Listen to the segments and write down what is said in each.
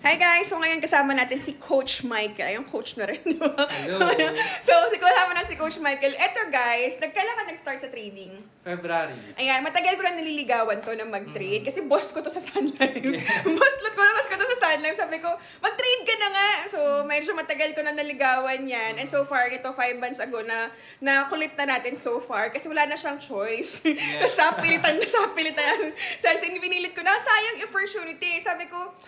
Hi guys! So ngayon kasama natin si Coach Michael. Yung coach na rin, di ba? Hello! So, kasama na si Coach Michael. Eto guys, nagkailan ka nag-start sa trading? February. Ayan, matagal ko na naliligawan to na mag-trade. Kasi boss ko to sa Sun Life. boss ko to sa Sun Life. Sabi ko, mag-trade ka na nga! So, medyo matagal ko na naligawan yan. And so far, ito 5 months ago na kulit na natin so far. Kasi wala na siyang choice. Yes. Napilitan. Kasi pinilit ko na, sayang opportunity. Sabi ko,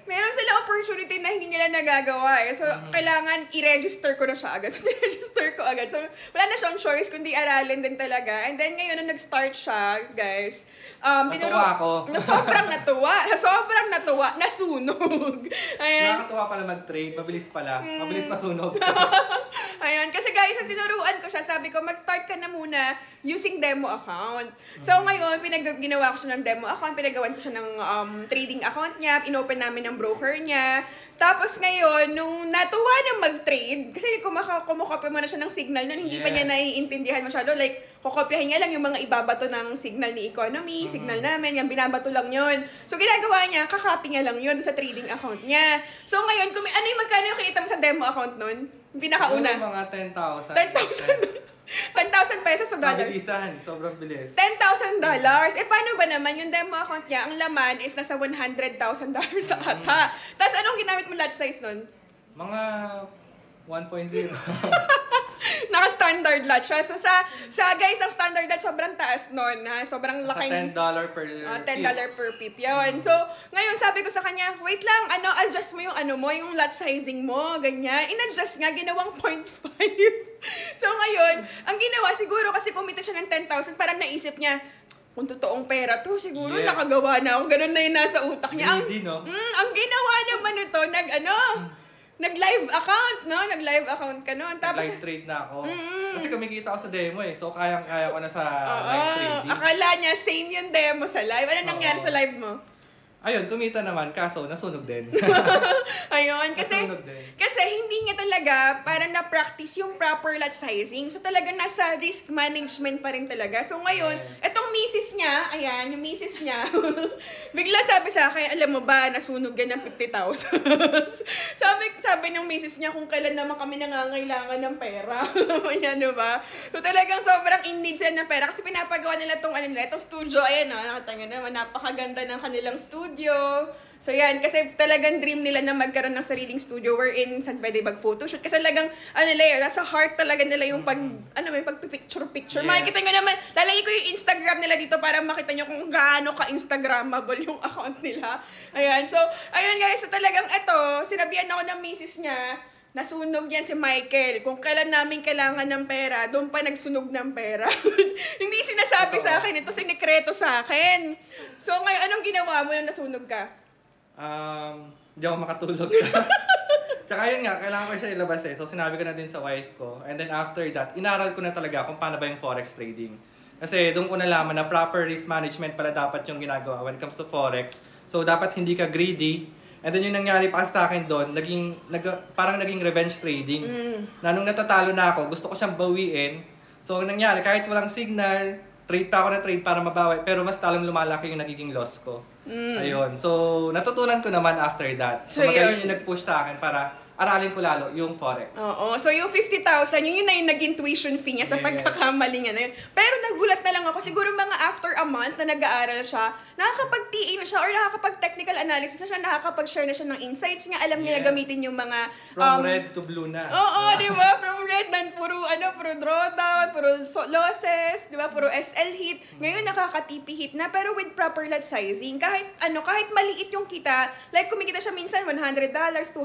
meron silang opportunity na hindi nila nagagawa eh. So, kailangan i-register ko na siya agad. So, i-register ko agad. So, wala na siyang choice kundi aralin din talaga. And then, ngayon, nung nag-start siya, guys, natuwa ako. Sobrang natuwa. Nasunog. Ayan. Nakakatuwa pala mag-trade. Mabilis pala. Mabilis masunog. Ayan. Kasi guys, ang tinuruan ko siya, sabi ko, mag-start ka na muna using demo account. So, ngayon, ginawa ko siya ng demo account. Pinagawan ko siya ng trading account niya. Inopen namin ng broker niya. Tapos ngayon, nung natuwa na mag-trade, kasi kumukopya mo na siya ng signal nun, hindi pa niya naiintindihan masyado. Like, kukopyahin niya lang yung mga ibabato ng signal ni economy, signal namin, yung binabato lang yun. So, ginagawa niya, kakopy niya lang yun sa trading account niya. So, ngayon, magkano yung kinita mo sa demo account nun? Yung pinakauna? Mga 10,000. 10,000 pesos o dollars? Mabilisan. Sobrang bilis. $10,000. Paano ba naman yung demo account niya? Ang laman is nasa $100,000 sa ata. Tapos anong ginamit mo lot size nun? Mga 1.0. Naka-standard lot siya. So sa guys, ang standard lot sobrang taas nun. Ha? Sobrang laking... $10 per $10 per pip yun. So, ngayon sabi ko sa kanya, wait lang, adjust mo yung lot sizing mo, ganyan. In-adjust nga, ginawang 0.5. So ngayon, ang ginawa siguro kasi kumita siya ng 10,000, parang naisip niya, kung totoong pera to, siguro nakagawa na ako. Ganun na yung nasa utak niya. Ang ginawa naman ito, nag-live account, no? Nag-live account ka noon. Tapos live trade na ako. Kasi kumikita ako sa demo eh. So, kayang-kaya ko na sa live trading. Akala niya, same yung demo sa live. Ano nangyari sa live mo? Ayun, kumita naman, kaso nasunog din. Ayun, kasi hindi niya talaga parang na-practice yung proper lot sizing. So talaga nasa risk management pa rin talaga. So ngayon, etong misis niya, ayan, yung misis niya, bigla sabi sa akin, alam mo ba, nasunog yan ng 50,000. sabi ng misis niya, kung kailan naman kami nangangailangan ng pera. Ayan, diba? So talagang sobrang in-need sila ng pera kasi pinapagawa nila itong studio. Ayan, nakatanga naman, napakaganda ng kanilang studio. So yan, kasi talagang dream nila na magkaroon ng sariling studio wherein saan pwede mag-photoshoot. Kasi talagang, nasa heart talaga nila yung pag-picture-picture. Makikita nyo naman, lalagay ko yung Instagram nila dito para makita nyo kung gaano ka-Instagrammable yung account nila. Ayan, so, ayun guys, so talagang sinabihan ako ng misis niya, nasunog yan si Michael. Kung kailan namin kailangan ng pera, doon pa nagsunog ng pera. Hindi sinasabi sa akin, ito sinikreto sa akin. So ngayon, anong ginawa mo nung nasunog ka? Hindi ako makatulog. Tsaka yun nga, kailangan ko siya ilabas eh. So sinabi ko na din sa wife ko. And then after that, inaral ko na talaga kung paano ba yung forex trading. Kasi doon ko nalaman na proper risk management pala dapat yung ginagawa when it comes to forex. So dapat hindi ka greedy. And then yung nangyari pa sa akin doon, parang naging revenge trading. Na nung natatalo na ako, gusto ko siyang bawiin. So nangyari, kahit walang signal, trade pa ako na trade para mabawi. Pero mas talong lumalaki yung nagiging loss ko. Ayun. So natutunan ko naman after that. So magayon yung nag-push sa akin para aralin ko lalo yung forex. Oo. So yung 50,000, yun na yung naging tuition fee niya sa pagkakamaling na yun. Pero nagulat na lang ako, siguro mga after a month na nag-aaral siya, nakakapag-TA na siya or nakakapag-technical analysis na siya, nakakapag-share na siya ng insights niya, alam niya na gamitin yung mga... From red to blue na. Oo, di ba? From red na puro drawdown, puro losses, di ba? Puro SL hit. Ngayon nakaka-TP hit na, pero with proper lot sizing. Kahit maliit yung kita, like kumikita siya minsan $100, $200,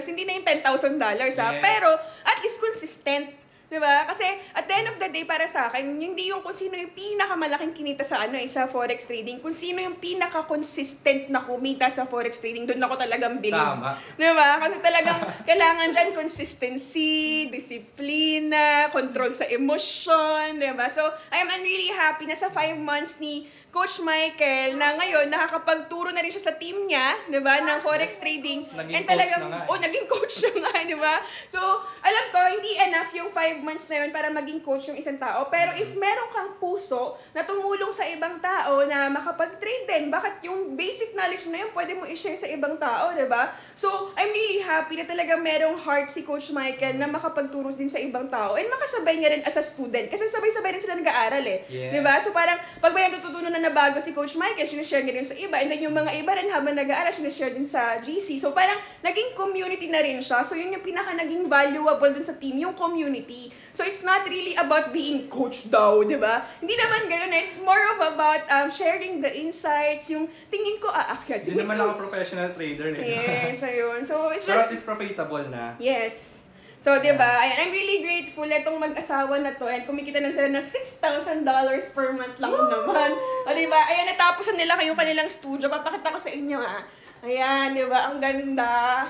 hindi na yung $10,000 ha, pero at least consistent. Diba? Kasi at the end of the day para sa akin, hindi yung kung sino yung pinakamalaking kinita sa sa forex trading, kung sino yung pinaka-consistent na kumita sa forex trading, doon ako talagang bilib. Tama. Diba? Kasi talagang kailangan dyan consistency, disiplina, control sa emotion, diba? So, I'm really happy na sa 5 months ni Coach Michael na ngayon nakakapagturo na rin siya sa team niya, 'di ba, ng forex trading. Naging and talagang coach na nga. naging coach na nga, 'di ba? So, alam ko hindi enough yung 5 months na yun para maging coach yung isang tao. Pero if meron kang puso na tumulong sa ibang tao na makapag-trade din, bakit yung basic knowledge na yun pwede mo i-share sa ibang tao, diba? So, I'm really happy na talaga merong heart si Coach Michael na makapagturo din sa ibang tao and makasabay niya rin as a student. Kasi sabay-sabay rin sila nag-aaral eh. Yeah. Diba? So, parang pag may natututunan na bago si Coach Michael, sinashare niya rin sa iba. And then yung mga iba rin habang nag-aaral, sinashare din sa GC. So, parang naging community na rin siya. So, yun yung pinaka naging valuable dun sa team, yung community. So, it's not really about being coach daw, di ba? Hindi naman gano'n. It's more of about sharing the insights, yung tingin ko aakyat. Hindi naman ako professional trader eh. Yes, ayun. So, it's just... Pero just... it's profitable na. Yes. So, di ba? I'm really grateful itong mag-asawa na to and kumikita na sila ng $6,000 per month lang naman. O, di ba? Ayan, natapos na nila yung kanilang studio. Papakita ko sa inyo, ha. Ayan, di ba? Ang ganda.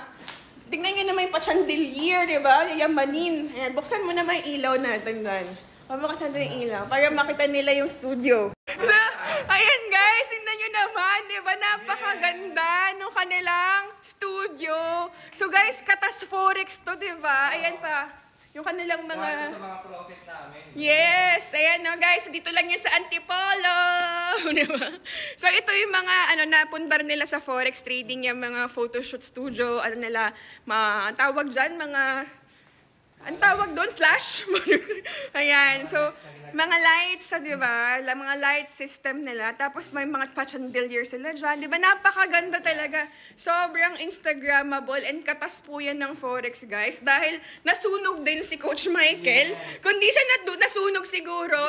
Tignan nyo naman yung pa-chandelier, di ba? Yayamanin. Ayan, buksan mo naman yung ilaw natin doon. Pabakasan natin yung ilaw para makita nila yung studio. So, ayan guys, tignan nyo naman, di ba? Napakaganda ng kanilang studio. So guys, Katas Forex to, di ba? Ayan pa. Yung kanilang mga... Sa mga profit namin. Yes! Ayan no guys, dito lang yan sa Antipolo! Diba? So ito yung mga napundar nila sa Forex trading, yung mga photoshoot studio, tawag dyan, ang tawag doon, flash? Ayan, so mga lights, di ba? Mga light system nila. Tapos may mga pa-chandelier sila dyan. Di ba? Napakaganda talaga. Sobrang Instagrammable and katas po yan ng Forex, guys. Dahil nasunog din si Coach Michael. Yeah. Kung di siya nasunog siguro,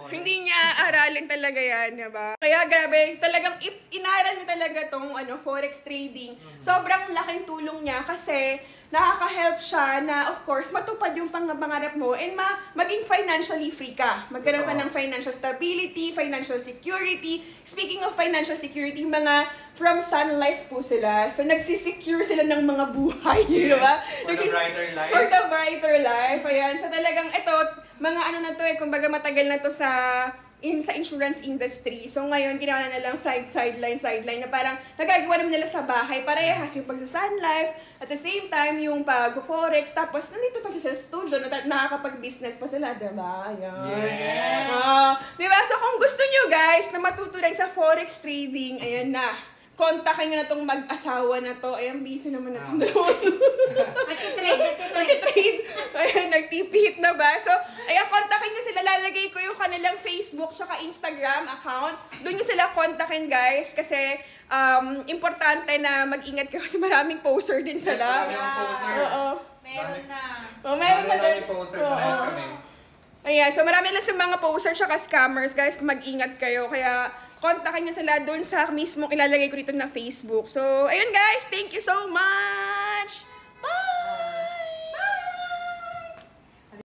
hindi niya aralin talaga yan, di ba? Kaya grabe, talagang inaral niya talaga tong Forex trading. Sobrang laking tulong niya kasi nakaka-help siya na, of course, matupad yung pangarap mo and maging financially free ka. Magkaroon ka ng financial stability, financial security. Speaking of financial security, mga from Sun Life po sila. So, nagsisecure sila ng mga buhay, di ba? For the brighter life. For the brighter life. Ayan. So, talagang ito, mga na to kumbaga matagal na to sa insurance industry. So ngayon, ginawa na lang sideline na parang nagagawa naman nila sa bahay. Parehas yung pagsa-Sun Life, at the same time yung pag-Forex, tapos nandito pa sila sa studio, nakakapag-business pa sila, diba? Ayan. Yeah. Diba? So kung gusto nyo guys na matutunan sa Forex trading, ayan na. Kontakin nyo na tong mag-asawa na to. Ayan, busy naman na itong dalawa. Nag-trade. Ayan, nag-TP-hit na ba? So, ayan, kontakin nyo sila. Lalagay ko yung kanilang Facebook tsaka Instagram account. Doon nyo sila kontakin, guys. Kasi, importante na mag-ingat kayo kasi maraming poster din sila. Maraming poster. Oo. Meron na. Meron na din. Poster. Kami. Ayan, so marami na sa mga poster tsaka scammers, guys. Mag-ingat kayo. Kaya, kontakin nyo sila doon sa mismo ilalagay ko dito na Facebook. So, ayun guys, thank you so much!